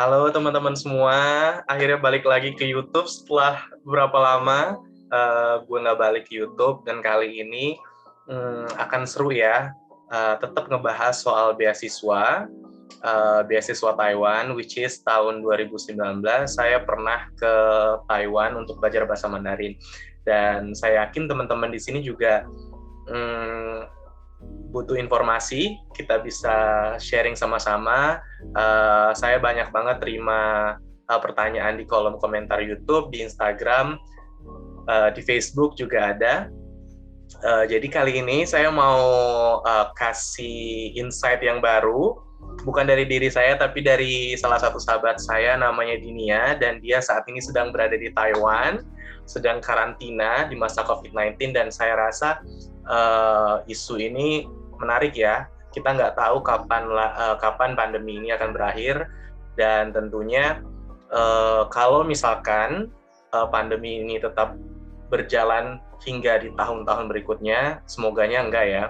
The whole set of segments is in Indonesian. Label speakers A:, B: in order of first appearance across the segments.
A: Halo teman-teman semua, akhirnya balik lagi ke YouTube setelah berapa lama gue nggak balik ke YouTube, dan kali ini akan seru ya, tetap ngebahas soal beasiswa Taiwan, which is tahun 2019 saya pernah ke Taiwan untuk belajar bahasa Mandarin, dan saya yakin teman-teman di sini juga butuh informasi, kita bisa sharing sama-sama. Saya banyak banget terima pertanyaan di kolom komentar YouTube, di Instagram, di Facebook juga ada. Jadi kali ini saya mau kasih insight yang baru, bukan dari diri saya, tapi dari salah satu sahabat saya namanya Dinia, dan dia saat ini sedang berada di Taiwan, sedang karantina di masa COVID-19, dan saya rasa isu ini menarik ya. Kita nggak tahu kapan pandemi ini akan berakhir, dan tentunya kalau misalkan pandemi ini tetap berjalan hingga di tahun-tahun berikutnya, semoganya enggak ya.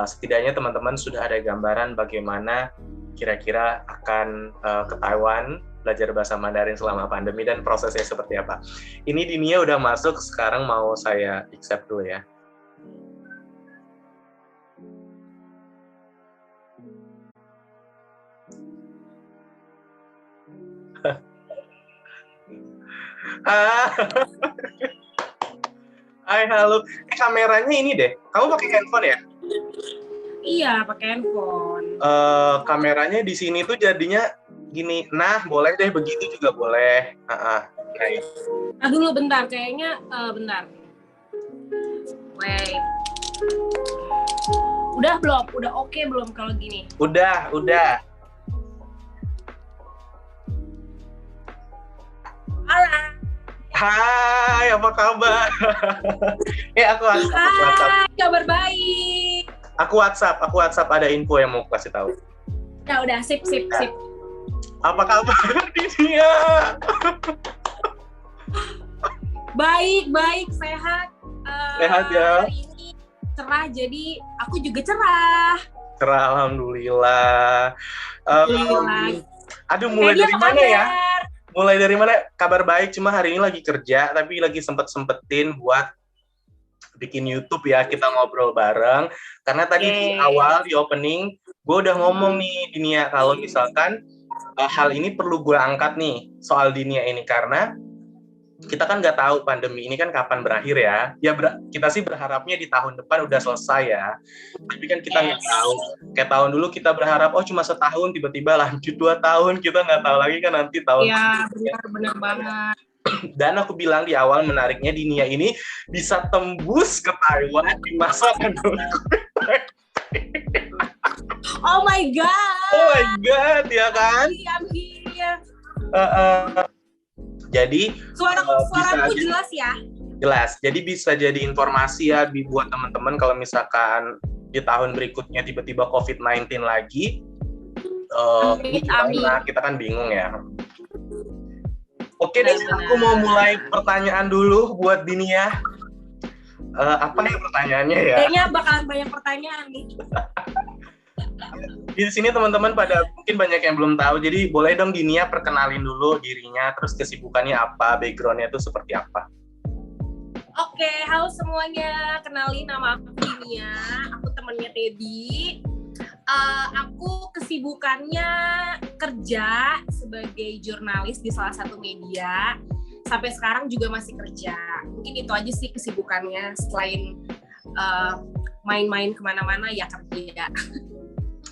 A: Setidaknya teman-teman sudah ada gambaran bagaimana kira-kira akan ke Taiwan belajar bahasa Mandarin selama pandemi dan prosesnya seperti apa. Ini Dinia udah masuk, sekarang mau saya accept dulu ya. Hai, halo. Kameranya ini deh. Kamu pakai handphone ya?
B: Iya, pakai handphone.
A: Kameranya di sini tuh jadinya gini. Nah, boleh deh begitu juga boleh. Nice.
B: Dulu bentar, kayaknya bentar. Wait. Udah belum? Udah oke belum kalau gini?
A: Udah.
B: Halo.
A: Hai, apa kabar? Aku WhatsApp.
B: Hai, kabar baik.
A: Aku WhatsApp ada info yang mau kasih tahu.
B: Ya udah, sip.
A: Apa kabar Dinia?
B: Baik, sehat.
A: Sehat ya.
B: Hari ini cerah, jadi aku juga cerah.
A: Cerah, alhamdulillah. Aduh, mulai dari mana ya? Mulai dari mana? Kabar baik, cuma hari ini lagi kerja, tapi lagi sempet-sempetin buat bikin YouTube ya, kita ngobrol bareng. Karena tadi di awal, di opening, gue udah ngomong nih, Dinia, kalau misalkan hal ini perlu gue angkat nih, soal Dinia ini, karena kita kan nggak tahu pandemi ini kan kapan berakhir ya. Kita sih berharapnya di tahun depan udah selesai ya. Tapi kan kita nggak tahu. Kayak tahun dulu kita berharap, cuma setahun, tiba-tiba lanjut 2 tahun. Kita nggak tahu lagi kan nanti tahun.
B: Iya, benar banget.
A: Dan aku bilang di awal, menariknya Dinia ini bisa tembus ke Taiwan di masa pandemi.
B: Oh my god,
A: ya kan?
B: Iya.
A: Jadi
B: suaraku jelas ya?
A: Jelas. Jadi bisa jadi informasi ya buat teman-teman kalau misalkan di tahun berikutnya tiba-tiba COVID-19 lagi. Kita kan bingung ya. Oke deh, aku mau mulai pertanyaan dulu buat Dinia. Apa nih pertanyaannya ya?
B: Kayaknya bakalan banyak pertanyaan nih.
A: Di sini teman-teman mungkin banyak yang belum tahu, jadi boleh dong Dinia perkenalin dulu dirinya, terus kesibukannya apa, backgroundnya itu seperti apa.
B: Oke, halo semuanya, kenalin nama aku Dinia, aku temannya Teddy. Aku kesibukannya kerja sebagai jurnalis di salah satu media, sampai sekarang juga masih kerja. Mungkin itu aja sih kesibukannya, selain main-main kemana-mana ya kerja.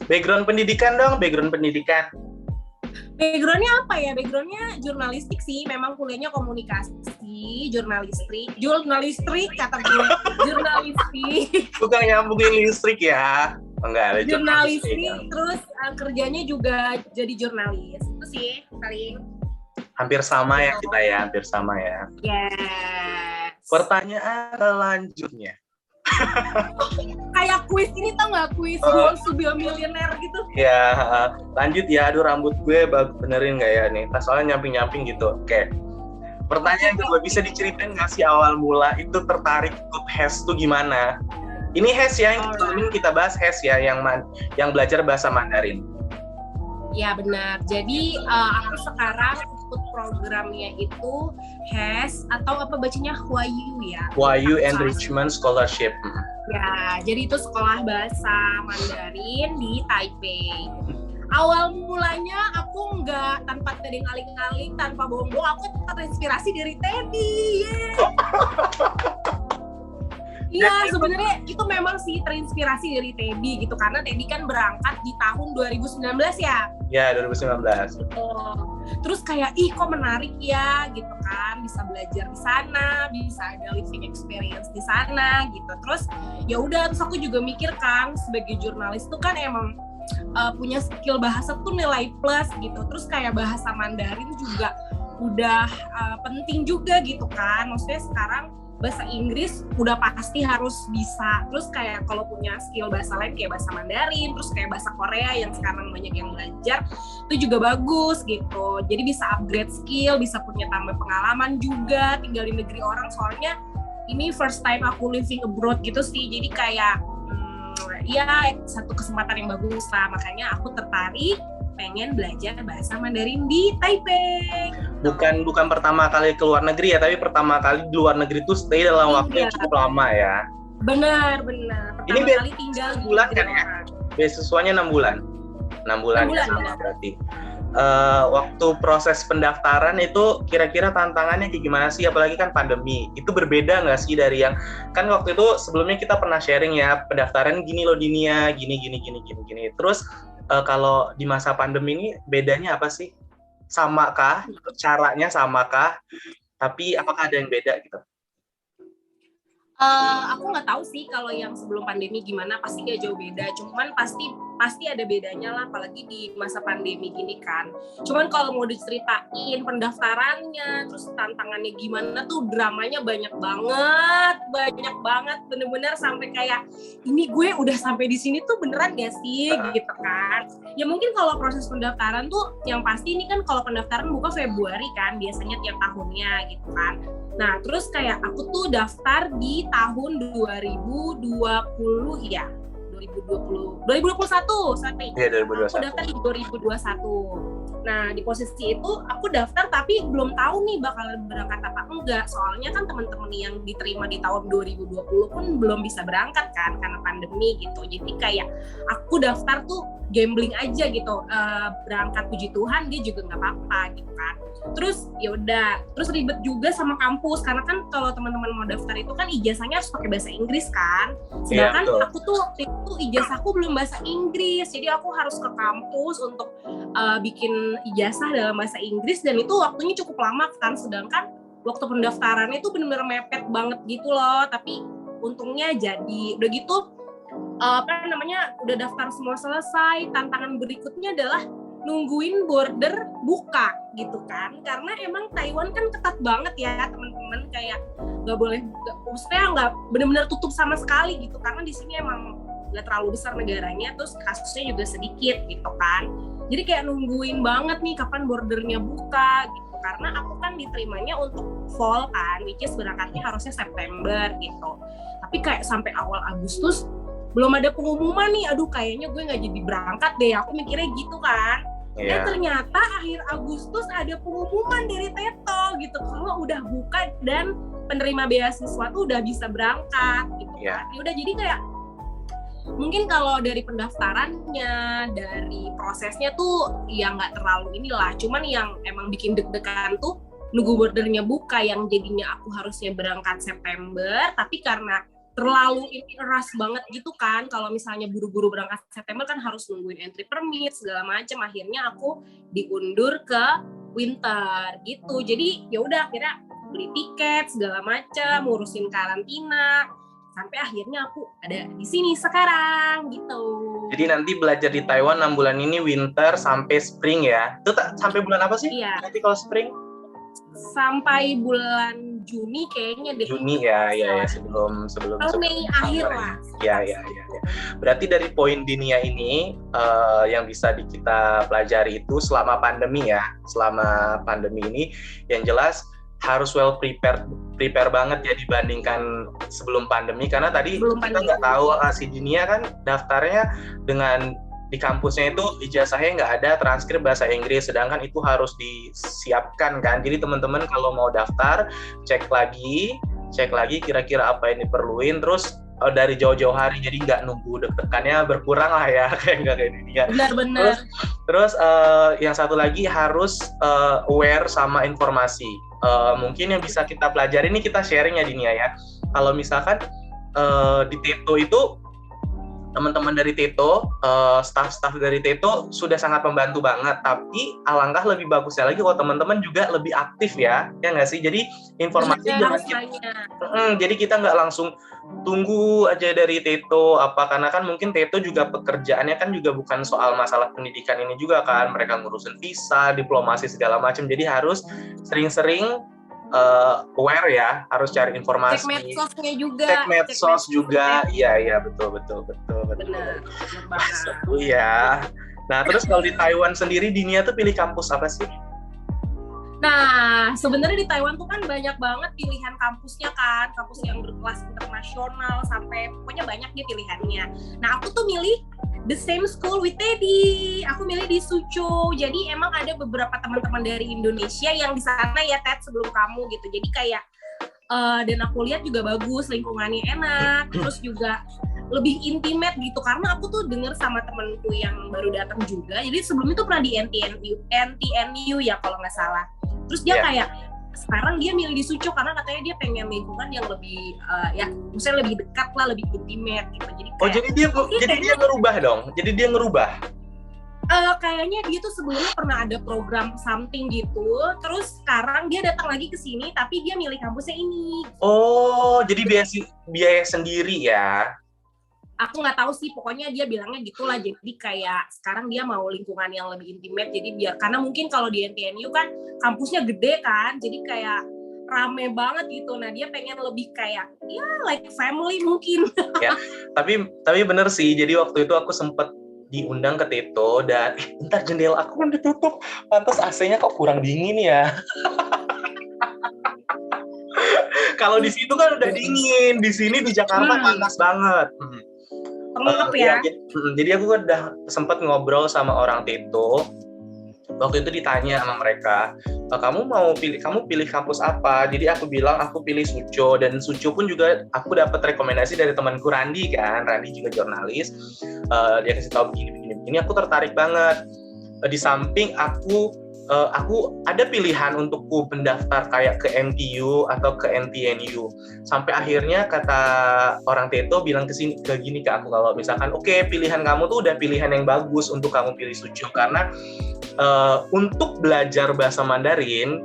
A: Background pendidikan dong, Backgroundnya
B: apa ya? Backgroundnya jurnalistik sih, memang kuliahnya komunikasi, jurnalistik kata gue, jurnalistik.
A: Bukan nyambungin listrik ya? Enggak ada
B: jurnalistik, terus kerjanya juga jadi jurnalis. Itu sih paling.
A: Hampir sama ya kita ya, hampir sama ya.
B: Yes.
A: Pertanyaan selanjutnya.
B: Kayak kuis ini, tau nggak, kuis Subil Milioner gitu.
A: Ya, lanjut ya. Aduh, rambut gue benerin nggak ya nih? Soalnya nyamping-nyamping gitu. Oke. Pertanyaan kedua, bisa diceritain nggak sih awal mula itu tertarik ikut HES tuh gimana? Ini HES ya, yang kita bahas HES ya, yang belajar bahasa Mandarin.
B: Ya benar. Jadi aku sekarang ikut programnya itu HES atau apa bacanya Hwayu ya.
A: Hwayu Enrichment Scholarship.
B: Ya, jadi itu sekolah bahasa Mandarin di Taipei. Awal mulanya aku nggak tanpa tedeng-aling-aling, tanpa bohong-bohong, aku terinspirasi dari Teddy. Iya, sebenarnya itu memang sih terinspirasi dari Teddy gitu, karena Teddy kan berangkat di tahun 2019 ya.
A: Ya, 2019.
B: Terus kayak kok menarik ya gitu kan, bisa belajar di sana, bisa ada living experience di sana gitu. Terus ya udah, terus aku juga mikir kan sebagai jurnalis tuh kan emang punya skill bahasa tuh nilai plus gitu. Terus kayak bahasa Mandarin juga udah penting juga gitu kan. Maksudnya sekarang bahasa Inggris udah pasti harus bisa. Terus kayak kalau punya skill bahasa lain kayak bahasa Mandarin, terus kayak bahasa Korea yang sekarang banyak yang belajar, itu juga bagus gitu. Jadi bisa upgrade skill, bisa punya tambah pengalaman juga tinggal di negeri orang. Soalnya ini first time aku living abroad gitu sih. Jadi kayak ya satu kesempatan yang bagus lah. Makanya aku tertarik pengen belajar bahasa Mandarin di Taipei.
A: Bukan pertama kali ke luar negeri ya, tapi pertama kali di luar negeri tuh stay dalam waktu yang cukup lama ya.
B: Benar. Pertama kali tinggal di
A: bulan kan ya? Beasiswanya 6 bulan. 6 bulan ya sama berarti. Waktu proses pendaftaran itu kira-kira tantangannya kayak gimana sih? Apalagi kan pandemi. Itu berbeda nggak sih dari yang kan waktu itu sebelumnya kita pernah sharing ya, pendaftaran gini loh Dinia, gini. Terus kalau di masa pandemi ini bedanya apa sih? Samakah? Caranya samakah? Tapi apakah ada yang beda gitu?
B: Aku nggak tahu sih kalau yang sebelum pandemi gimana, pasti nggak jauh beda. Cuman pasti ada bedanya lah, apalagi di masa pandemi gini kan. Cuman kalau mau diceritain pendaftarannya, terus tantangannya gimana tuh, dramanya banyak banget, bener-bener sampai kayak ini gue udah sampai di sini tuh beneran gak sih gitu kan. Ya mungkin kalau proses pendaftaran tuh yang pasti ini kan kalau pendaftaran buka Februari kan, biasanya tiap tahunnya gitu kan. Nah, terus kayak aku tuh daftar di tahun 2020 ya. 2021, sorry.
A: Iya, 2021.
B: Aku daftar di 2021. Nah, di posisi itu aku daftar tapi belum tahu nih bakalan berangkat apa enggak. Soalnya kan teman-teman yang diterima di tahun 2020 pun belum bisa berangkat kan karena pandemi gitu. Jadi kayak aku daftar tuh gambling aja gitu. Berangkat puji Tuhan dia juga nggak apa-apa gitu kan. Terus ya udah, terus ribet juga sama kampus karena kan kalau teman-teman mau daftar itu kan ijazahnya harus pakai bahasa Inggris kan. Sedangkan aku tuh waktu itu ijazahku belum bahasa Inggris, jadi aku harus ke kampus untuk bikin ijazah dalam bahasa Inggris dan itu waktunya cukup lama kan. Sedangkan waktu pendaftarannya itu benar-benar mepet banget gitu loh. Tapi untungnya jadi udah gitu udah daftar semua selesai. Tantangan berikutnya adalah nungguin border buka gitu kan, karena emang Taiwan kan ketat banget ya teman-teman, kayak maksudnya nggak benar-benar tutup sama sekali gitu, karena di sini emang nggak terlalu besar negaranya, terus kasusnya juga sedikit gitu kan. Jadi kayak nungguin banget nih kapan bordernya buka gitu, karena aku kan diterimanya untuk fall kan, which is berangkatnya harusnya September gitu. Tapi kayak sampai awal Agustus belum ada pengumuman nih, aduh kayaknya gue nggak jadi berangkat deh, aku mikirnya gitu kan. Ternyata akhir Agustus ada pengumuman dari Teto gitu, kalau udah buka dan penerima beasiswa tuh udah bisa berangkat gitu kan. Ya udah, jadi kayak mungkin kalau dari pendaftarannya, dari prosesnya tuh ya nggak terlalu inilah, cuman yang emang bikin deg-degan tuh nunggu bordernya buka, yang jadinya aku harusnya berangkat September, tapi karena terlalu ras banget gitu kan, kalau misalnya buru-buru berangkat September kan harus nungguin entry permit segala macam, akhirnya aku diundur ke winter gitu. Jadi ya udah, akhirnya beli tiket segala macam, ngurusin karantina, sampai akhirnya aku ada di sini sekarang gitu.
A: Jadi nanti belajar di Taiwan 6 bulan ini winter sampai spring ya. Itu sampai bulan apa sih?
B: Iya.
A: Nanti kalau spring?
B: Sampai bulan Juni kayaknya deh.
A: Juni ya, sebelum
B: Mei akhir lah.
A: Ya. Berarti dari poin Dinia ini yang bisa kita pelajari itu selama pandemi ya, selama pandemi ini yang jelas harus well prepare banget ya dibandingkan sebelum pandemi, karena tadi kita nggak tahu si Dinia kan daftarnya dengan di kampusnya itu ijazahnya nggak ada transkrip bahasa Inggris, sedangkan itu harus disiapkan kan. Jadi teman-teman kalau mau daftar, cek lagi kira-kira apa yang diperluin, terus dari jauh-jauh hari, jadi nggak nunggu deg-degannya berkurang lah ya, kayak nggak kayak ini ya.
B: Benar-benar.
A: Terus yang satu lagi harus aware sama informasi. Mungkin yang bisa kita pelajari, ini kita sharing ya Dinia ya. Kalau misalkan di Teto itu teman-teman dari Teto, staff-staff dari Teto sudah sangat membantu banget. Tapi alangkah lebih bagusnya lagi kalau teman-teman juga lebih aktif ya nggak sih? Jadi informasi jadi kita nggak langsung tunggu aja dari Teto karena kan mungkin Teto juga pekerjaannya kan juga bukan soal masalah pendidikan ini juga kan. Mereka ngurusin visa, diplomasi segala macam. Jadi harus sering-sering aware ya, harus cari informasi.
B: Cek medsosnya juga.
A: Cek medsos juga. Iya betul.
B: Benar.
A: Satu ya. Nah, terus kalau di Taiwan sendiri, Dinia tuh pilih kampus apa sih?
B: Nah, sebenarnya di Taiwan tuh kan banyak banget pilihan kampusnya kan, kampus yang berkelas internasional sampai pokoknya banyak nih pilihannya. Nah, aku tuh milih the same school with Teddy. Aku milih di Suzhou. Jadi emang ada beberapa teman-teman dari Indonesia yang di sana ya, Ted, sebelum kamu gitu. Jadi kayak dan aku lihat juga bagus, lingkungannya enak, terus juga lebih intimate gitu, karena aku tuh denger sama temenku yang baru datang juga. Jadi sebelumnya tuh pernah di NTNU ya kalau nggak salah. Terus dia kayak sekarang dia milih di Suzhou karena katanya dia pengen lingkungan yang lebih maksudnya lebih dekat lah, lebih intimate gitu. Jadi kayak,
A: dia ngerubah dong. Jadi dia ngerubah.
B: Kayaknya dia tuh sebelumnya pernah ada program something gitu, terus sekarang dia datang lagi ke sini tapi dia milih kampusnya ini.
A: Oh, jadi biaya sendiri ya?
B: Aku nggak tahu sih, pokoknya dia bilangnya gitulah. Jadi kayak sekarang dia mau lingkungan yang lebih intimate, jadi karena mungkin kalau di NTNU kan kampusnya gede kan, jadi kayak rame banget gitu. Nah dia pengen lebih kayak like family mungkin.
A: Ya, tapi bener sih. Jadi waktu itu aku sempet diundang ke Teto dan entar jendela aku kan ditutup, pantas AC-nya kok kurang dingin ya. Kalau di situ kan udah dingin, di sini di Jakarta panas banget. Jadi aku udah sempat ngobrol sama orang Teto. Waktu itu ditanya sama mereka, kamu pilih kampus apa? Jadi aku bilang aku pilih Suzhou, dan Suzhou pun juga aku dapat rekomendasi dari temanku Randi kan. Randi juga jurnalis. Dia kasih tahu begini. Aku tertarik banget. Di samping aku ada pilihan untukku mendaftar kayak ke NTU atau ke NTNU. Sampai akhirnya kata orang Teto bilang ke gini ke aku, kalau misalkan oke, pilihan kamu tuh udah pilihan yang bagus untuk kamu pilih Suzhou, karena untuk belajar bahasa Mandarin,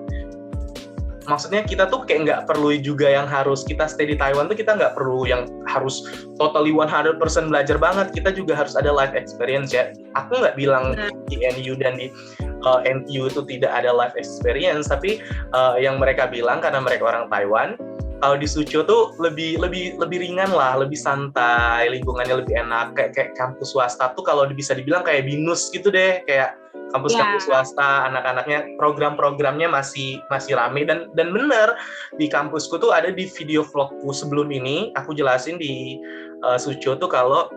A: maksudnya kita tuh kayak nggak perlu juga yang harus kita stay di Taiwan tuh, kita nggak perlu yang harus totally 100% belajar banget. Kita juga harus ada life experience ya. Aku nggak bilang di NU dan di NTU itu tidak ada life experience, tapi yang mereka bilang karena mereka orang Taiwan, kalau di Suzhou tuh lebih ringan lah, lebih santai, lingkungannya lebih enak. Kayak kampus swasta tuh kalau bisa dibilang kayak BINUS gitu deh, kayak kampus-kampus swasta, anak-anaknya program-programnya masih rame, dan bener di kampusku tuh ada di video vlogku sebelum ini aku jelasin di Suzhou tuh kalau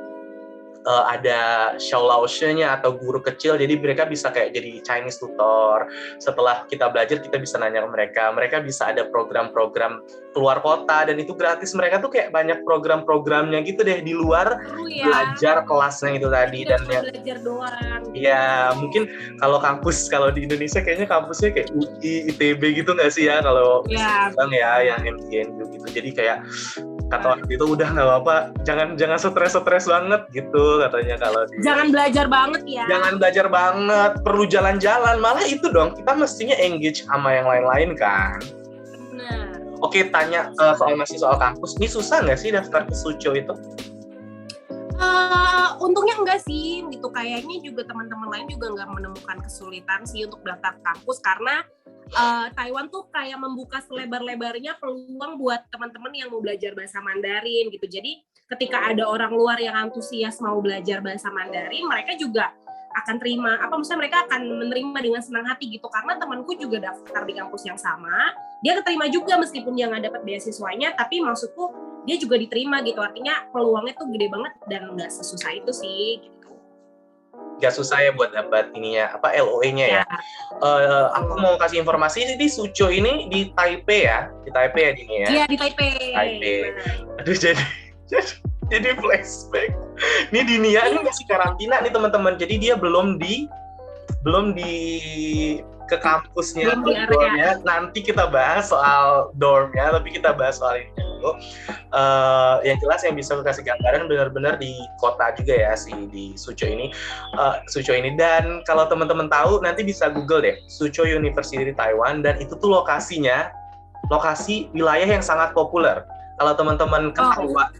A: ada Shaolao-nya atau guru kecil, jadi mereka bisa kayak jadi Chinese tutor. Setelah kita belajar, kita bisa nanya ke mereka bisa ada program-program keluar kota, dan itu gratis. Mereka tuh kayak banyak program-programnya gitu deh di luar belajar kelasnya itu tadi. Dan
B: belajar doang.
A: Ya mungkin kalau di Indonesia kayaknya kampusnya kayak UI, ITB gitu nggak sih ya, kalau bang ya yang MTNU gitu. Jadi kayak kata waktu itu udah nggak apa-apa, jangan stres banget gitu katanya. Kalau
B: jangan belajar banget ya,
A: jangan belajar banget, perlu jalan-jalan, malah itu dong kita mestinya engage sama yang lain-lain kan.
B: Benar.
A: Oke, tanya soal kampus, ini susah nggak sih daftar ke Suzhou itu?
B: Untungnya enggak sih gitu, kayaknya juga teman-teman lain juga nggak menemukan kesulitan sih untuk daftar kampus, karena Taiwan tuh kayak membuka selebar-lebarnya peluang buat teman-teman yang mau belajar bahasa Mandarin gitu. Jadi ketika ada orang luar yang antusias mau belajar bahasa Mandarin, mereka juga akan mereka akan menerima dengan senang hati gitu, karena temanku juga daftar di kampus yang sama, dia keterima juga meskipun dia nggak dapat beasiswanya, tapi maksudku dia juga diterima gitu, artinya peluangnya tuh gede banget dan nggak sesusah itu sih gitu.
A: Gak susah ya buat dapat ininya, apa LOE-nya ya. Aku mau kasih informasi, di Suzhou ini di Taipei ya, Dini ya.
B: Iya, di Taipei.
A: Aduh, jadi flashback. Ini Dinia ini masih karantina nih teman-teman, jadi dia belum di ke kampusnya, dormnya. Nanti kita bahas soal dormnya, tapi kita bahas soal ini dulu. Yang jelas yang bisa kasih gambaran benar-benar di kota juga ya di Suzhou ini. Dan kalau teman-teman tahu nanti bisa Google deh, Suzhou University di Taiwan, dan itu tuh lokasi wilayah yang sangat populer. Kalau teman-teman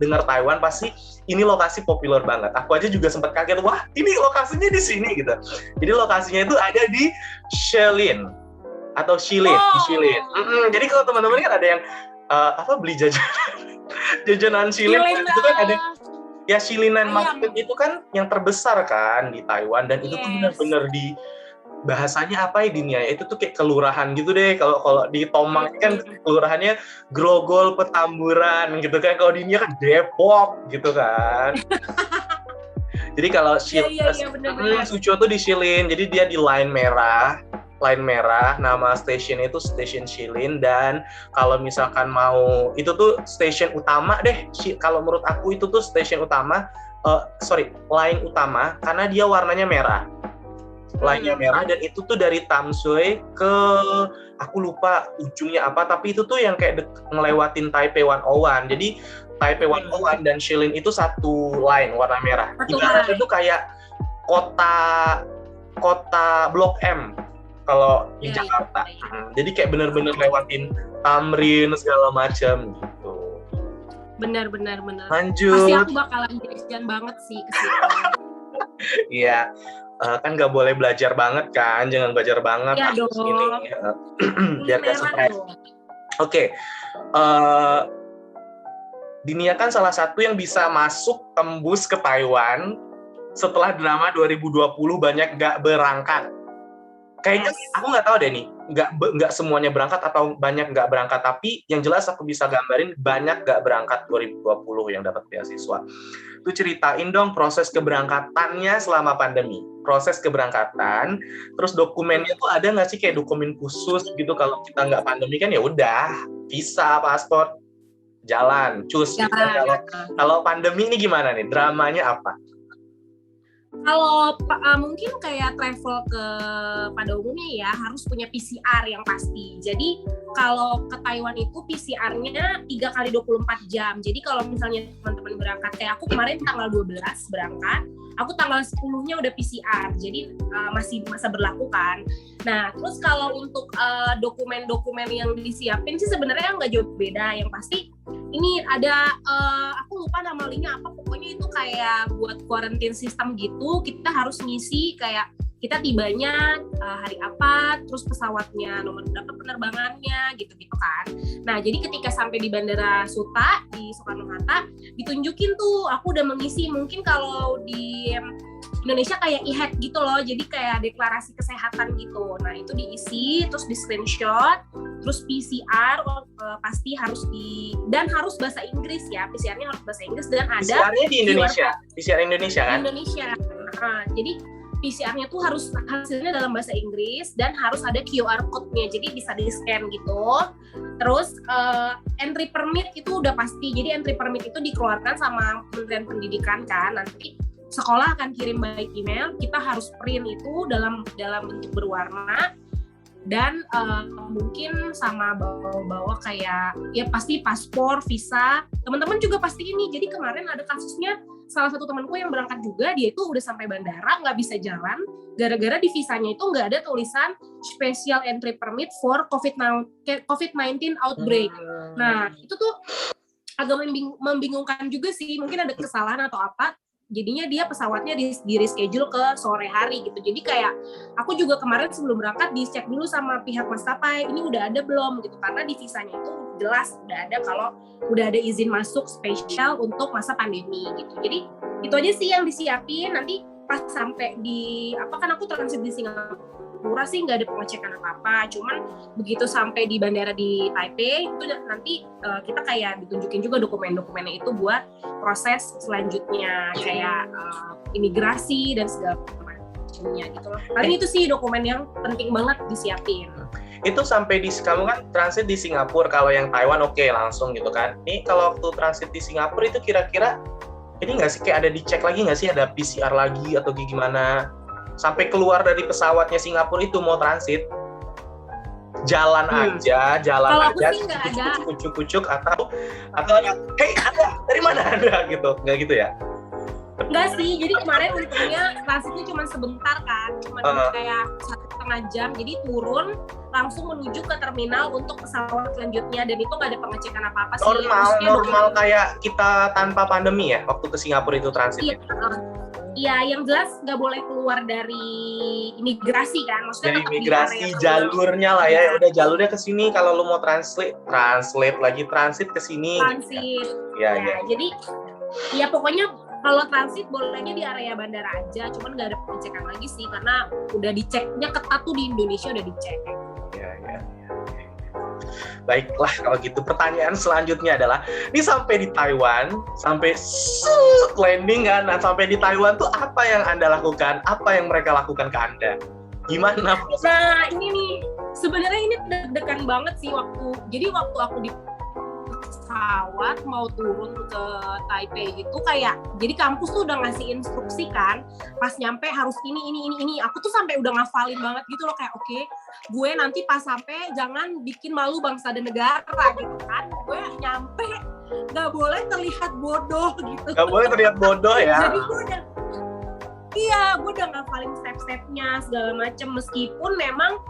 A: dengar Taiwan pasti ini lokasi populer banget. Aku aja juga sempat kaget, wah ini lokasinya di sini gitu. Jadi lokasinya itu ada di Shilin atau Shilin, di Shilin. Jadi kalau teman-teman kan ada yang beli jajanan Shilin itu kan ada ya Shilinan Market itu kan yang terbesar kan di Taiwan, dan itu tuh benar-benar di bahasanya apa ya Dinia? Itu tuh kayak kelurahan gitu deh. Kalau di Tomang kan kelurahannya Grogol, Petamburan gitu kan. Kalau Dinia kan Depok gitu kan. Jadi kalau Suzhou tuh di Shilin. Jadi dia di line merah. Nama stasiun itu stasiun Shilin, dan kalau misalkan mau itu tuh stasiun utama deh. Kalau menurut aku itu tuh stasiun utama. Line utama karena dia warnanya merah. Line-nya merah, dan itu tuh dari Tamsui ke aku lupa ujungnya apa, tapi itu tuh yang kayak ngelewatin Taipei 101. Jadi Taipei 101 dan Shilin itu satu line warna merah. Ibaratnya tuh kayak kota Blok M kalau di Jakarta. Jadi kayak bener-bener lewatin Tamrin segala macam gitu.
B: Benar.
A: Lanjut.
B: Pasti aku bakalan jajan banget sih ke situ.
A: Iya. Kan nggak boleh belajar banget kan, jangan belajar banget
B: ya dong.
A: Biar gak stres. Oke. Dinia kan salah satu yang bisa masuk tembus ke Taiwan setelah drama 2020 banyak nggak berangkat. Kayaknya aku nggak tahu deh nih, nggak semuanya berangkat atau banyak nggak berangkat, tapi yang jelas aku bisa gambarin banyak nggak berangkat 2020 yang dapat beasiswa. Itu ceritain dong proses keberangkatannya selama pandemi. Proses keberangkatan, terus dokumennya tuh ada nggak sih kayak dokumen khusus gitu kalau kita nggak pandemi kan ya udah visa, paspor, jalan, cus. Gitu. Kalau pandemi ini gimana nih? Dramanya apa?
B: Kalau mungkin kayak travel pada umumnya ya harus punya PCR yang pasti. Jadi kalau ke Taiwan itu PCR-nya 3 kali 24 jam. Jadi kalau misalnya teman-teman berangkat, kayak aku kemarin tanggal 12 berangkat, aku tanggal 10-nya udah PCR. Jadi masih masa berlaku kan. Nah, terus kalau untuk dokumen-dokumen yang disiapin sih sebenarnya nggak jauh beda. Yang pasti ini ada, aku lupa nama linknya apa, pokoknya itu kayak buat quarantine system gitu. Kita harus ngisi kayak kita tibanya hari apa, terus pesawatnya nomor berapa penerbangannya, gitu-gitu kan. Nah, jadi ketika sampai di Bandara Suta, di Soekarno-Hatta, ditunjukin tuh, aku udah mengisi, mungkin kalau di Indonesia kayak e-hack gitu loh, jadi kayak deklarasi kesehatan gitu. Nah, itu diisi, terus di screenshot, terus PCR pasti harus dan harus bahasa Inggris ya, PCR-nya harus bahasa Inggris, dan ada
A: PCR-nya di Indonesia, PCR Indonesia kan?
B: Indonesia. Jadi PCR-nya tuh harus hasilnya dalam bahasa Inggris dan harus ada QR code-nya, jadi bisa di-scan gitu. Terus entry permit itu udah pasti, jadi entry permit itu dikeluarkan sama Kementerian Pendidikan kan, nanti sekolah akan kirim by email, kita harus print itu dalam bentuk berwarna, dan mungkin sama bawa kayak ya pasti paspor, visa. Teman-teman juga pasti ini. Jadi kemarin ada kasusnya salah satu temanku yang berangkat juga, dia itu udah sampai bandara nggak bisa jalan gara-gara di visanya itu nggak ada tulisan special entry permit for COVID-19 outbreak. Nah, itu tuh agak membingungkan juga sih, mungkin ada kesalahan atau apa. Jadinya dia pesawatnya di reschedule ke sore hari gitu. Jadi kayak aku juga kemarin sebelum berangkat dicek dulu sama pihak maskapai, ini udah ada belum gitu, karena di visanya itu jelas udah ada kalau udah ada izin masuk spesial untuk masa pandemi gitu. Jadi itu aja sih yang disiapin. Nanti pas sampai di kan aku transit di Singapura sih nggak ada pengecekan apa-apa, cuman begitu sampai di bandara di Taipei itu nanti kita kayak ditunjukin juga dokumen-dokumennya itu buat proses selanjutnya kayak imigrasi dan segala macamnya gitu loh. Paling itu sih dokumen yang penting banget disiapin.
A: Itu sampai kamu kan transit di Singapura, kalau yang Taiwan oke, langsung gitu kan. Ini kalau waktu transit di Singapura itu kira-kira ini nggak sih kayak ada dicek lagi nggak sih, ada PCR lagi atau gimana? Sampai keluar dari pesawatnya Singapura itu mau transit, jalan aja,
B: kalau aku sih nggak ada
A: kucuk atau hey ada dari mana ada gitu, nggak gitu ya?
B: Enggak sih, jadi kemarin untungnya transitnya cuma sebentar kan, cuma kayak 1,5 jam, jadi turun langsung menuju ke terminal untuk pesawat selanjutnya, dan itu nggak ada pengecekan apa-apa sih.
A: Normal kayak kita tanpa pandemi ya, waktu ke Singapura itu transitnya?
B: Iya, yang jelas nggak boleh keluar dari imigrasi kan, maksudnya
A: dari imigrasi jalurnya lah ya, udah jalurnya ke sini, kalau lu mau transit lagi transit ke sini.
B: Transit. Ya. Jadi ya pokoknya kalau transit bolehnya di area bandara aja, cuman nggak ada pengecekan lagi sih, karena udah diceknya ketat tuh, di Indonesia udah dicek.
A: Ya. Baiklah kalau gitu, pertanyaan selanjutnya adalah, ini sampai di Taiwan, sampai landing kan, nah sampai di Taiwan tuh apa yang Anda lakukan? Apa yang mereka lakukan ke Anda? Gimana?
B: Nah ini nih, sebenarnya ini deg-degan banget sih waktu aku di pesawat mau turun ke Taipei itu, kayak jadi kampus tuh udah ngasih instruksi kan, pas nyampe harus ini, aku tuh sampai udah ngafalin banget gitu loh, kayak oke, gue nanti pas sampai jangan bikin malu bangsa dan negara gitu kan, gue nyampe nggak boleh terlihat bodoh gitu.
A: Nggak boleh terlihat bodoh ya.
B: Jadi gue udah ngafalin step-stepnya segala macem, meskipun memang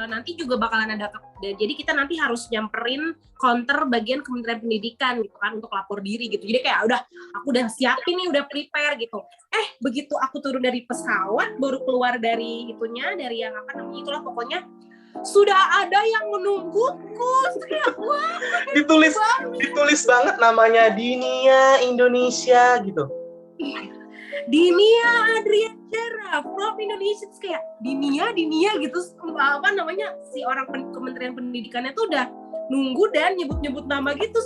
B: nanti juga bakalan ada, jadi kita nanti harus nyamperin counter bagian Kementerian Pendidikan gitu kan, untuk lapor diri gitu. Jadi kayak aku udah siapin nih, udah prepare gitu. Begitu aku turun dari pesawat, baru keluar dari itunya, dari yang itulah pokoknya, sudah ada yang menungguku. Kayak wah,
A: ditulis banget namanya, Dinia Indonesia gitu.
B: Dinia Adrian Jera from Indonesia, terus kayak Dinia gitu, si orang Kementerian Pendidikannya tuh udah nunggu dan nyebut nama gitu,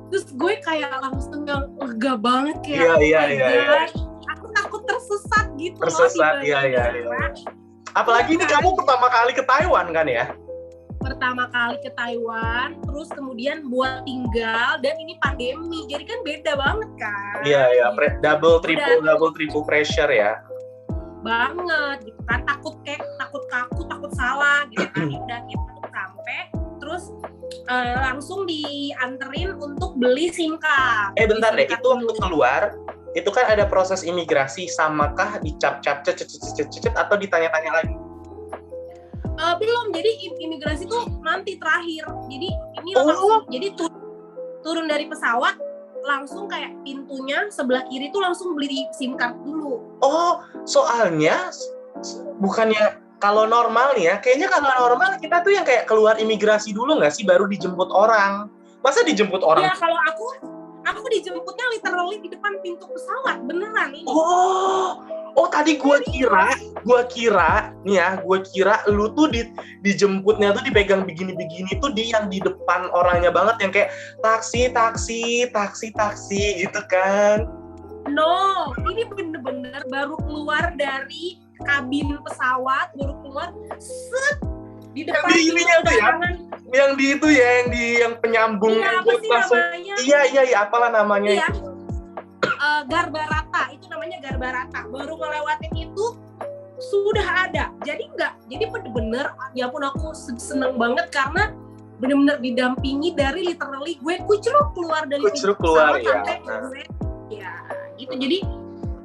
B: terus gue kayak langsung lega banget, kayak
A: iya.
B: Aku takut tersesat gitu.
A: Iya. Apalagi ini kamu pertama kali ke Taiwan kan ya?
B: Pertama kali ke Taiwan, terus kemudian buat tinggal, dan ini pandemi, jadi kan beda banget kan.
A: Iya, double triple pressure ya.
B: Banget gitu kan, takut kaku, takut salah gitu kan. Udah kita sampai, terus langsung dianterin untuk beli SIM card.
A: Bentar deh, itu waktu keluar, itu kan ada proses imigrasi, samakah dicap-cap atau ditanya-tanya lagi?
B: Belum, jadi imigrasi tuh nanti terakhir. Jadi ini langsung, jadi turun dari pesawat, langsung kayak pintunya sebelah kiri tuh langsung beli SIM card dulu. Oh,
A: soalnya bukannya kalau normal nih ya, kayaknya kalau normal kita tuh yang kayak keluar imigrasi dulu nggak sih, baru dijemput orang. Masa dijemput orang?
B: Ya kalau aku dijemputnya literally di depan pintu pesawat, beneran ini.
A: Oh tadi gue kira lu tuh dijemputnya tuh dipegang begini tuh yang di depan orangnya banget, yang kayak taksi gitu kan.
B: No, ini bener-bener baru keluar dari kabin pesawat, baru keluar di depan
A: yang penyambung langsung. Iya, apalah namanya?
B: Iya. Garbarata, itu namanya Garbarata. Baru ngelewatin itu sudah ada. Jadi bener-bener, ya ampun, aku seneng banget karena bener-bener didampingi dari literally gue kucruk keluar dari
A: pesawat
B: sampai gue gitu. Jadi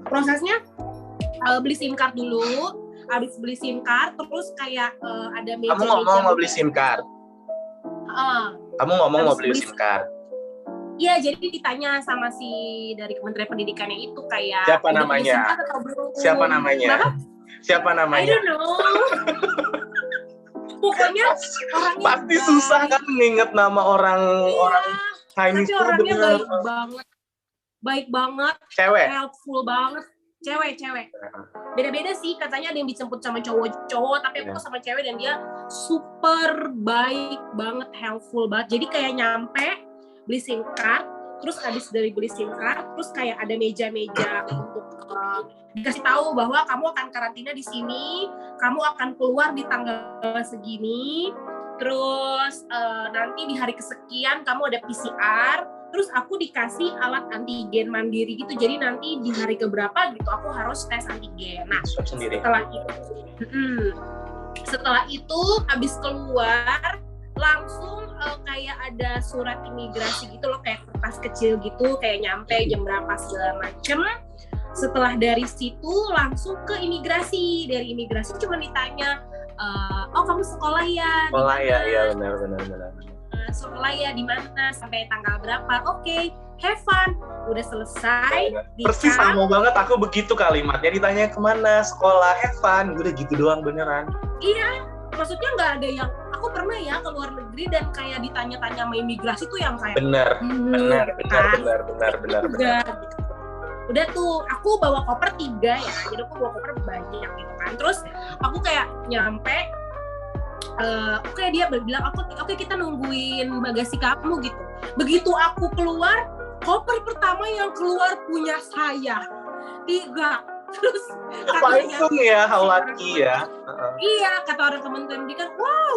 B: prosesnya beli SIM card dulu. Habis beli SIM card, terus kayak ada meja.
A: Kamu ngomong mau beli SIM card? SIM card?
B: Iya, jadi ditanya sama si dari Kementerian Pendidikannya itu kayak
A: Siapa namanya?
B: I don't know. Pokoknya orangnya
A: pasti susah kan nginget nama orang Chinese.
B: Tapi orangnya baik banget,
A: cewek,
B: helpful banget. Cewek. Beda-beda sih, katanya ada yang dijemput sama cowok, tapi aku sama cewek dan dia super baik banget, helpful banget. Jadi kayak nyampe, beli SIM card, terus habis dari beli SIM card, terus kayak ada meja-meja untuk dikasih tahu bahwa kamu akan karantina di sini, kamu akan keluar di tanggal segini, terus nanti di hari kesekian kamu ada PCR, terus aku dikasih alat antigen mandiri gitu, jadi nanti di hari keberapa gitu aku harus tes antigen. Nah, setelah itu habis keluar langsung kayak ada surat imigrasi gitu loh, kayak kertas kecil gitu, kayak nyampe jam berapa segala macem. Setelah dari situ langsung ke imigrasi. Dari imigrasi cuma ditanya, oh kamu sekolah ya?
A: Sekolah ya, iya benar.
B: Sekolah ya di mana? Sampai tanggal berapa? Oke, have fun. Udah selesai.
A: Persis sama banget aku begitu kalimatnya, ditanya kemana, sekolah, have fun. Udah gitu doang beneran.
B: Iya, maksudnya nggak ada yang, aku pernah ya ke luar negeri dan kayak ditanya-tanya sama imigrasi tuh yang kayak
A: benar.
B: Udah tuh, aku bawa koper 3 ya, jadi aku bawa koper banyak gitu kan. Terus aku kayak nyampe, oke, dia bilang, oke kita nungguin bagasi kamu gitu. Begitu aku keluar, koper pertama yang keluar punya saya 3. Terus
A: langsung ya, how lucky ya.
B: Iya, kata orang Kementerian Pendidikan, wow,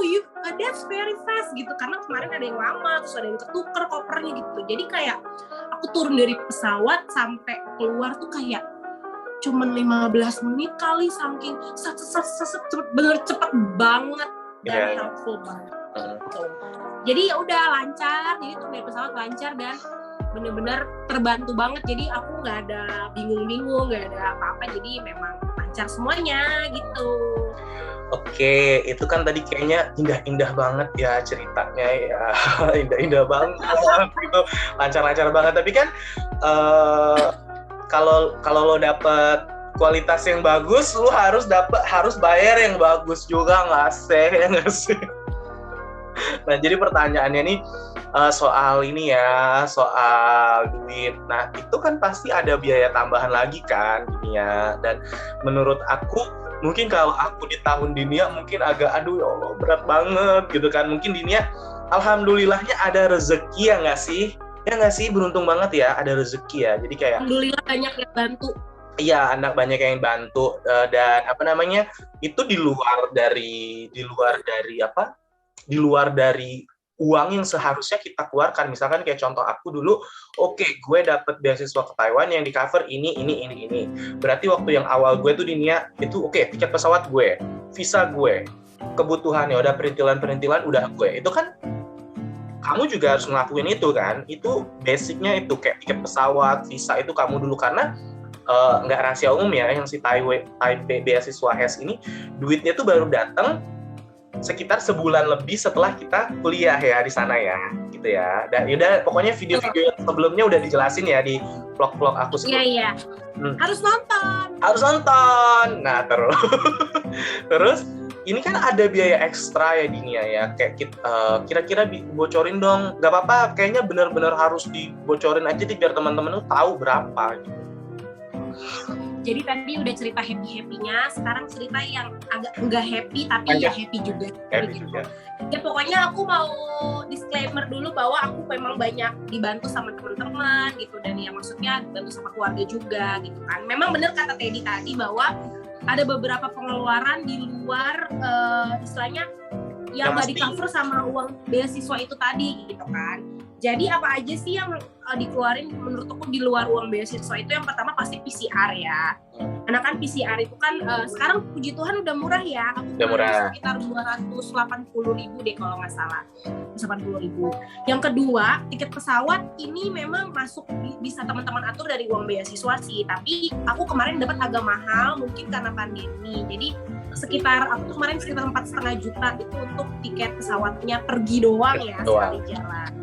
B: that's very fast gitu, karena kemarin ada yang lama, terus ada yang ketuker kopernya gitu. Jadi kayak aku turun dari pesawat sampai keluar tuh kayak cuman 15 menit kali, saking bener cepet banget dan helpful banget. Jadi ya udah lancar, jadi turun dari pesawat lancar dan bener-bener terbantu banget. Jadi aku nggak ada bingung-bingung, nggak ada apa-apa, jadi memang lancar semuanya gitu.
A: Oke, itu kan tadi kayaknya indah-indah banget ya ceritanya ya. Indah-indah banget gitu, lancar-lancar banget. Tapi kan kalau lo dapet kualitas yang bagus, lo harus bayar yang bagus juga, nggak sih? Nah, jadi pertanyaannya nih soal ini ya, soal duit. Nah, itu kan pasti ada biaya tambahan lagi kan, gini ya. Dan menurut aku, mungkin kalau aku di tahun Dinia mungkin agak, aduh ya Allah berat banget gitu kan. Mungkin Dinia, alhamdulillahnya ada rezeki ya nggak sih? Ya nggak sih, beruntung banget ya ada rezeki ya. Jadi kayak
B: alhamdulillah banyak yang bantu.
A: Iya, anak banyak yang bantu dan apa namanya, itu di luar dari uang yang seharusnya kita keluarkan. Misalkan kayak contoh aku dulu, oke, gue dapet beasiswa ke Taiwan yang di cover ini. Berarti waktu yang awal gue tuh Dinia, itu oke, tiket pesawat gue, visa gue, kebutuhannya udah perintilan udah gue. Itu kan kamu juga harus ngelakuin itu kan. Itu basicnya itu kayak tiket pesawat, visa itu kamu dulu, karena nggak rahasia umum ya, yang si Taipei beasiswa HES ini duitnya tuh baru datang sekitar sebulan lebih setelah kita kuliah ya di sana ya, gitu ya. Dan yaudah, pokoknya video-video yang sebelumnya udah dijelasin ya di vlog-vlog aku sebelumnya.
B: Iya. Harus
A: nonton. Nah, terus ini kan ada biaya ekstra ya Dinia ya. Kayak kira-kira bocorin dong. Gak apa-apa, kayaknya benar-benar harus dibocorin aja nih biar teman-teman tuh tahu berapa gitu.
B: Jadi tadi udah cerita happy-happynya, sekarang cerita yang agak enggak happy tapi ya happy juga. Gitu. Ya pokoknya aku mau disclaimer dulu bahwa aku memang banyak dibantu sama teman-teman gitu, dan ya maksudnya dibantu sama keluarga juga gitu kan. Memang benar kata Teddy tadi bahwa ada beberapa pengeluaran di luar istilahnya yang nggak di-cover sama uang beasiswa itu tadi gitu kan. Jadi apa aja sih yang dikeluarin menurut aku di luar uang beasiswa itu? Yang pertama pasti PCR ya. Karena kan PCR itu kan sekarang puji Tuhan udah murah ya. Aku sekitar 280.000 deh kalau nggak salah. 280.000. Yang kedua, tiket pesawat ini memang masuk, bisa teman-teman atur dari uang beasiswa sih. Tapi aku kemarin dapat agak mahal mungkin karena pandemi. Jadi aku kemarin sekitar 4,5 juta itu untuk tiket pesawatnya pergi doang ya, sekali jalan.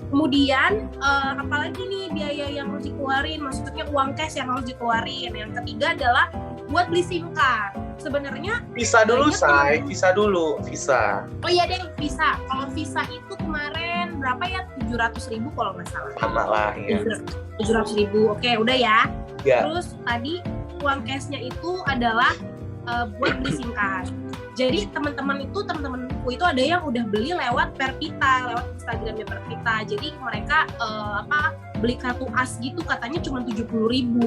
B: Kemudian apalagi nih biaya yang harus dikeluarin, maksudnya uang cash yang harus dikeluarin. Yang ketiga adalah buat beli SIM card. Sebenarnya
A: visa dulu. Oh
B: iya deh, visa. Kalau visa itu kemarin berapa ya? 700.000 kalau nggak salah.
A: Sama lah ya.
B: 700.000. Oke, udah ya. Terus tadi uang cashnya itu adalah buat beli SIM card. Jadi teman-temanku itu ada yang udah beli lewat Perpita, lewat Instagramnya Perpita. Jadi mereka beli kartu as gitu katanya cuma 70.000,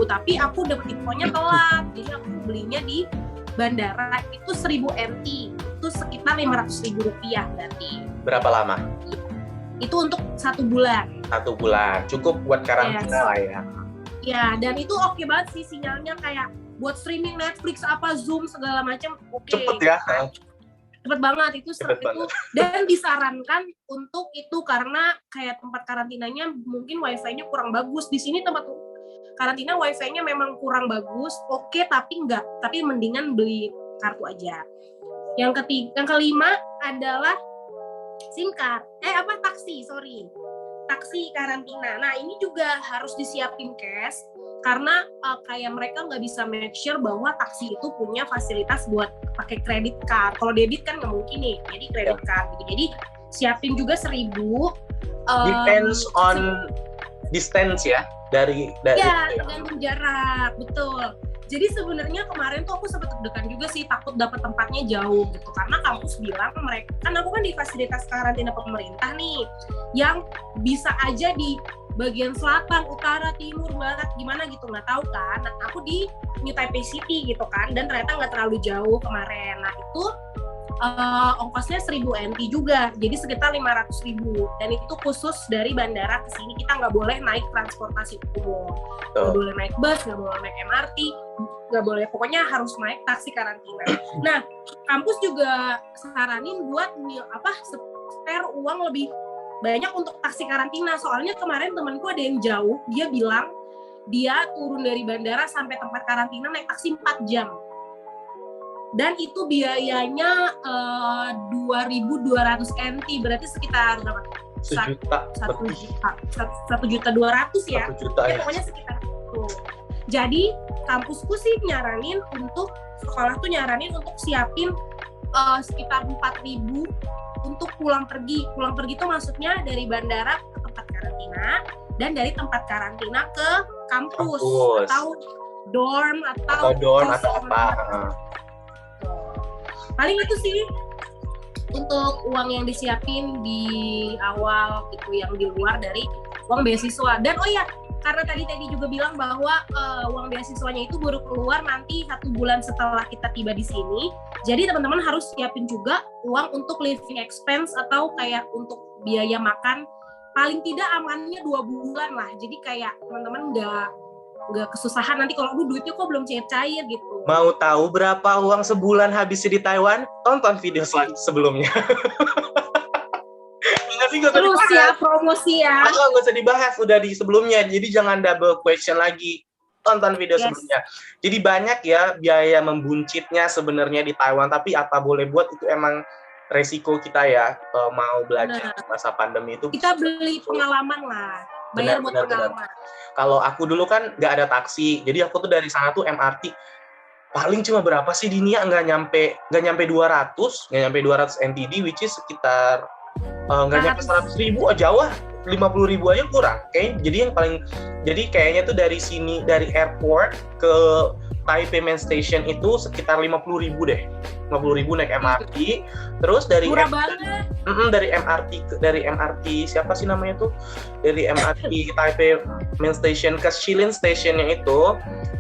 B: tapi aku dapet infonya telat. Jadi aku belinya di bandara itu 1000 NT, itu sekitar 500.000 rupiah berarti.
A: Berapa lama?
B: Itu untuk 1 bulan.
A: 1 bulan, cukup buat karantina lah ya.
B: Ya, dan itu oke banget sih sinyalnya, kayak buat streaming Netflix, Zoom segala macam oke.
A: Cepet ya?
B: Cepet banget itu.
A: Banget.
B: Dan disarankan untuk itu karena kayak tempat karantinanya mungkin wifi-nya kurang bagus. Di sini tempat karantina wifi-nya memang kurang bagus, oke, tapi mendingan beli kartu aja. Yang kelima adalah SIM card. Taksi karantina. Nah, ini juga harus disiapin cash karena kayak mereka nggak bisa make sure bahwa taksi itu punya fasilitas buat pakai credit card. Kalau debit kan nggak mungkin nih, jadi credit card gitu. Jadi siapin juga 1.000.
A: Depends on distance ya, dari
B: ya, tergantung jarak, betul. Jadi sebenarnya kemarin tuh aku sempat deg-degan juga sih, takut dapat tempatnya jauh gitu, karena kampus bilang mereka, kan aku kan di fasilitas karantina pemerintah nih, yang bisa aja di bagian selatan, utara, timur, barat, gimana gitu, nggak tahu kan. Nah, aku di New Taipei City gitu kan, dan ternyata nggak terlalu jauh kemarin. Nah, itu ongkosnya 1.000 NT juga, jadi sekitar 500.000, dan itu khusus dari bandara ke sini. Kita nggak boleh naik transportasi umum, nggak boleh naik bus, nggak boleh naik MRT, nggak boleh, pokoknya harus naik taksi karantina. Nah, kampus juga saranin buat spare uang lebih banyak untuk taksi karantina, soalnya kemarin temanku ada yang jauh, dia bilang dia turun dari bandara sampai tempat karantina naik taksi 4 jam. Dan itu biayanya 2.200 NT, berarti sekitar berapa? 1.200.000 ya.
A: 1 juta ya.
B: Pokoknya sekitar itu. Jadi kampusku sih nyaranin untuk sekolah tuh nyaranin untuk siapin sekitar 4.000 untuk pulang pergi. Pulang pergi itu maksudnya dari bandara ke tempat karantina dan dari tempat karantina ke kampus. Atau dorm atau
A: apa.
B: Paling itu sih untuk uang yang disiapin di awal itu, yang di luar dari uang beasiswa. Dan karena tadi juga bilang bahwa uang beasiswanya itu baru keluar nanti 1 bulan setelah kita tiba di sini. Jadi teman-teman harus siapin juga uang untuk living expense atau kayak untuk biaya makan. Paling tidak amannya 2 bulan lah. Jadi kayak teman-teman nggak kesusahan nanti kalau duitnya kok belum cair gitu.
A: Mau tahu berapa uang sebulan habisnya di Taiwan? Tonton video sebelumnya.
B: Terus ya, promosi ya.
A: Nggak usah dibahas, udah di sebelumnya. Jadi jangan double question lagi. Tonton video sebelumnya. Jadi banyak ya biaya membuncitnya sebenarnya di Taiwan. Tapi apa boleh buat, itu emang resiko kita ya, mau belajar masa pandemi itu.
B: Kita beli pengalaman lah. Bayar buat pengalaman.
A: Kalau aku dulu kan nggak ada taksi. Jadi aku tuh dari sana tuh MRT. Paling cuma berapa sih di Nia, nggak nyampe 200 NTD, which is sekitar nggak nyampe 100.000 aja, 50.000 aja kurang. Jadi kayaknya tuh dari sini, dari airport ke Taipei Main Station itu sekitar 50.000 deh. 50.000 naik MRT. Terus dari MRT siapa sih namanya tuh? Dari MRT Taipei Main Station ke Shilin Stationnya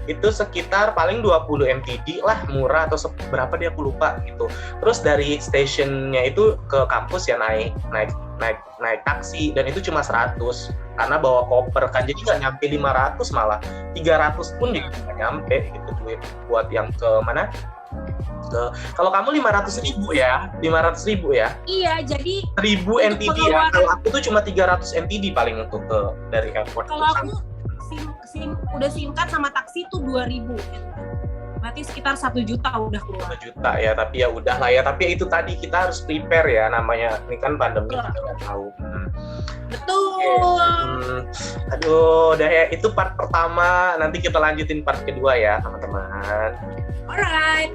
A: itu sekitar paling 20 MTD lah, murah, atau berapa dia aku lupa gitu. Terus dari stationnya itu ke kampus ya naik taksi, dan itu cuma 100 karena bawa koper kan, jadi nggak nyampe 500, malah 300 pun juga nggak nyampe gitu duit buat yang ke mana. Kalau kamu 500.000 ya? Iya,
B: jadi
A: 1.000 NTD ya. Kalau aku tuh cuma 300 NTD paling untuk dari airport.
B: Kalau aku udah SIM card sama taksi tuh 2.000. Berarti sekitar 1 juta udah keluar.
A: 1 juta ya, tapi ya udah lah ya. Tapi itu tadi kita harus prepare ya, namanya ini kan pandemi, kita nggak tahu.
B: Betul.
A: Aduh, udah ya. Itu part pertama. Nanti kita lanjutin part kedua ya, teman-teman.
B: Alright.